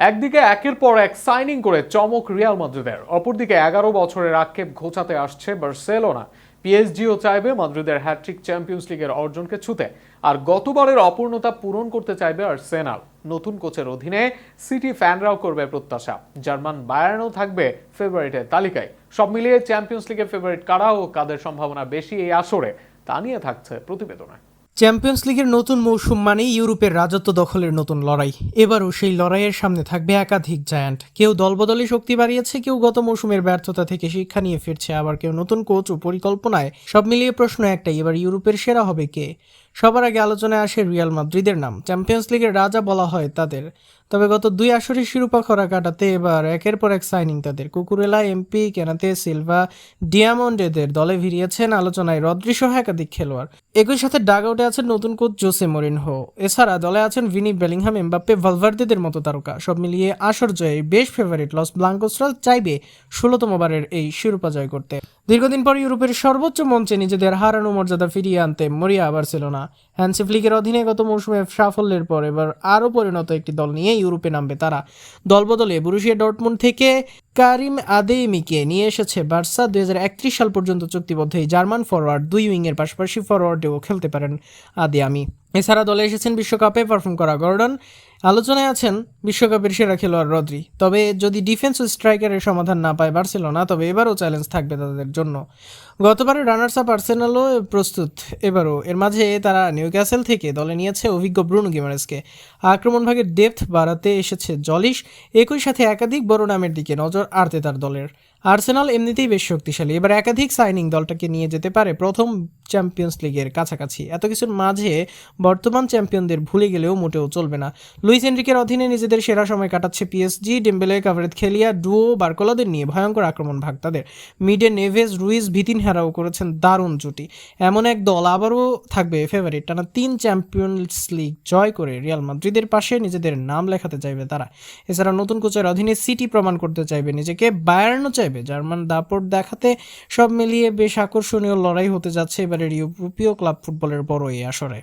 একদিকে একের পর এক সাইনিং করে চমক রিয়াল মাদ্রিদের, অপরদিকে 11 বছরের আক্ষেপ ঘোচাতে আসছে বার্সেলোনা। পিএসজিও চাইবে মাদ্রিদের হ্যাট্রিক চ্যাম্পিয়ন্স লিগের অর্জনকে ছুঁতে, আর গতবারের অপূর্ণতা পূরণ করতে চাইবে আর্সেনাল। নতুন কোচের অধীনে সিটি ফ্যানরাও করবে প্রত্যাশা। জার্মান বায়ার্নও থাকবে ফেভারিটের তালিকায়। সব মিলিয়ে চ্যাম্পিয়ন্স লিগের ফেভারিট কারা ও কাদের সম্ভাবনা বেশি এই আসরে, তা নিয়ে থাকছে প্রতিবেদনে। চ্যাম্পিয়ন্স লিগের নতুন মৌসুম মানেই ইউরোপের রাজত্ব দখলের নতুন লড়াই। এবারও সেই লড়াইয়ের সামনে থাকবে একাধিক জায়ান্ট। কেউ দলবদলে শক্তি বাড়িয়েছে, কেউ গত মৌসুমের ব্যর্থতা থেকে শিক্ষা নিয়ে ফিরছে, আবার কেউ নতুন কোচ ও পরিকল্পনায়। সব মিলিয়ে প্রশ্ন একটাই, এবার ইউরোপের সেরা হবে কে? সবার আগে আলোচনায় আসে রিয়াল মাদ্রিদের নাম। চ্যাম্পিয়ন্স লিগের রাজা বলা হয় তাদের। তবে গত 2 আসরে শিরোপা খরা কাটাতে এবার একের পর এক সাইনিং তাদের। কুকুরেলা, এমপি, কেনাতে সিলভা, ডিয়ামন্ডেদের দলে ভিড়িয়েছেন আলোচনায় রদ্রি সহ একাধিক খেলোয়াড়। একই সাথে ডাগআউটে আছেন নতুন কোচ জোসে মরিনহো। এছাড়া দলে আছেন ভিনি, বেলিংহাম, এমবাপ্পে, ভালভার্দেদের মতো তারকা। সব মিলিয়ে আসর জয়ে বেশ ফেভারিট লস ব্লাঙ্কোসরা চাইবে 16তম বারের এই শিরোপা জয় করতে। দীর্ঘদিন পর ইউরোপের সর্বোচ্চ মঞ্চে নিজেদের হারানো মর্যাদা ফিরিয়ে আনতে মরিয়া বার্সেলোনা। হ্যান্সি ফ্লিকের অধীনে গত মৌসুমে সাফল্যের পর এবার আরও পরিণত একটি দল নিয়ে ইউরোপে নামবে তারা। দলবদলে বরুসিয়া ডর্টমুন্ড থেকে কারিম আদেমিকে নিয়ে এসেছে বার্সা। 2031 সাল পর্যন্ত চুক্তিবদ্ধ এই জার্মান ফরওয়ার্ড 2 উইংয়ের পাশাপাশি ফরওয়ার্ডেও খেলতে পারেন আদেমি। এছাড়া দলে এসেছেন বিশ্বকাপে পারফর্ম করা গর্ডন। আলোচনায় আছেন বিশ্বকাপের সেরা খেলোয়াড় রদ্রি। তবে যদি ডিফেন্স ও স্ট্রাইকারের সমাধান না পায় বার্সেলোনা, তবে এবারও চ্যালেঞ্জ থাকবে তাদের জন্য। গতবারের রানার্স আপ আর্সেনালও প্রস্তুত এবারও। এর মাঝে তারা নিউক্যাসল থেকে দলে নিয়েছে অভিজ্ঞ ব্রুনো গিমারেসকে। আক্রমণভাগের ডেপথ বাড়াতে এসেছে জলিশ। একই সাথে একাধিক বড় নামের দিকে নজর আর্তেতার দলের। আর্সেনাল এমনিতেই বেশ শক্তিশালী, এবার একাধিক সাইনিং দলটাকে নিয়ে যেতে পারে প্রথম চ্যাম্পিয়ন্স লিগের কাছাকাছি। এত কিছুর মাঝে বর্তমান চ্যাম্পিয়নদের ভুলে গেলেও মোটেও চলবে না। লুইস এনরিকের অধীনে নিজেদের সেরা সময় কাটাচ্ছে পিএসজি। ডেম্বেলে, কাভারেতখেলিয়া, ডুও, বার্কোলাদের নিয়ে ভয়ঙ্কর আক্রমণ ভাগ তাদের। মিডে নেভেজ, রুইজ, ভিতিনহারাও করেছেন দারুণ জুটি। এমন এক দল আবারও থাকবে ফেভারিট। টানা 3 চ্যাম্পিয়ন্স লিগ জয় করে রিয়াল মাদ্রিদের পাশে নিজেদের নাম লেখাতে চাইবে তারা। এছাড়া নতুন কোচের অধীনে সিটি প্রমাণ করতে চাইবে নিজেকে, বায়ার্নও চাইবে জার্মান দাপট দেখাতে। সব মিলিয়ে বেশ আকর্ষণীয় লড়াই হতে যাচ্ছে এবারের ইউরোপীয় ক্লাব ফুটবলের বড় এই আসরে।